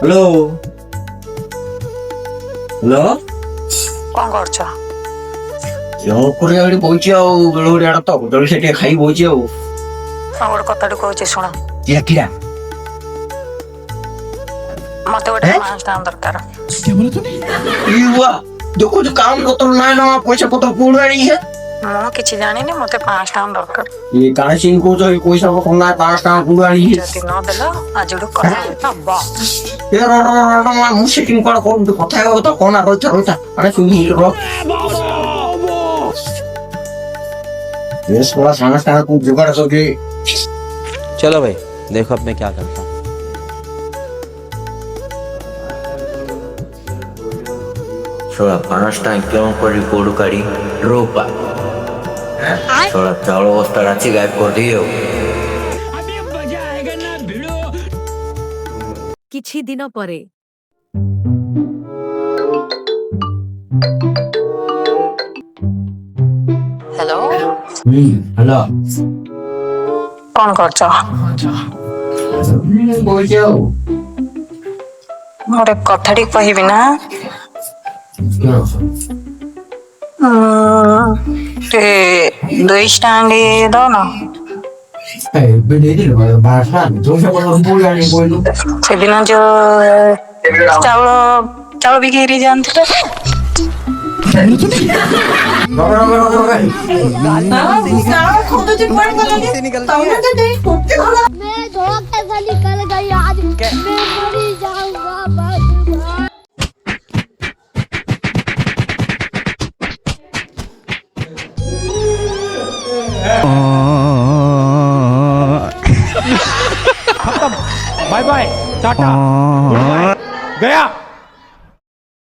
Hello hello କଣ କରୁଛ? ଜଣକୁରେ ଏଠି ବଇଛି ଆଉ ବେଳ ଗୋଟେ ଆଡ ତ କଦଳୀ ସେଠି ଖାଇ ବଇଛି ଆଉ ହଁ ଗୋଟେ କଥାଟେ କହୁଛି ଶୁଣ। କିରା କିରା ମତେ ଗୋଟେ 500 ଟଙ୍କା ଦରକାର। ଇवा ଦେଖୁଛୁ କାମ ପତ୍ର ନାଇଁ ନା ପଇସା ପତ୍ର କୋଉଠୁ ଆଣିକି ହେ ମୁଁ କିଛି ଜାଣିନି, ମତେ 500 ଟଙ୍କା ଦରକାର। ଏ କାହିଁ ସିଂ କହୁଛ ଏ ପଇସା ପତ୍ର ନାଇଁ 500 ଟଙ୍କା କୋଉଠୁ ଆଣିକି ଯଦି ନ ଦେଲ ଆଜିଠୁ କଥା ହବ। ଏ ମୁଁ ସେଟିଂ କଣ କରୁଛୁ କଥା ହେବାକୁ ତ କଣ ରହିଥା ରହିଥା ଆରେ ଶୁଣି ରହ ये थोड़ा समझ का तू जुगाड़ करके चलो भाई देखो अब मैं क्या करता हूँ। छोड़ा 5 टाइम क्यों करी कोड करी रोपा छोड़ा चावल बस्ता रांची गायब कर दियो କିଛି ଦିନ ପରେ ହ୍ୟାଲୋ, हेलो କଣ କରୁଛ? बोल जाओ ମୁଁ ଗୋଟେ କଥାଟି କହିବି ନା। ଟିକେ 2 ଷ୍ଟାଣ୍ଡ ଦଉନ। ସେଦିନ ଯୋଉ ଚାଉଳ ଚାଉଳ ବିକ୍ରି ଯାଆନ୍ତି मैं धोखे से निकल गई आज मैं मरी जाऊंगा बस। Bye bye tata goodbye गया।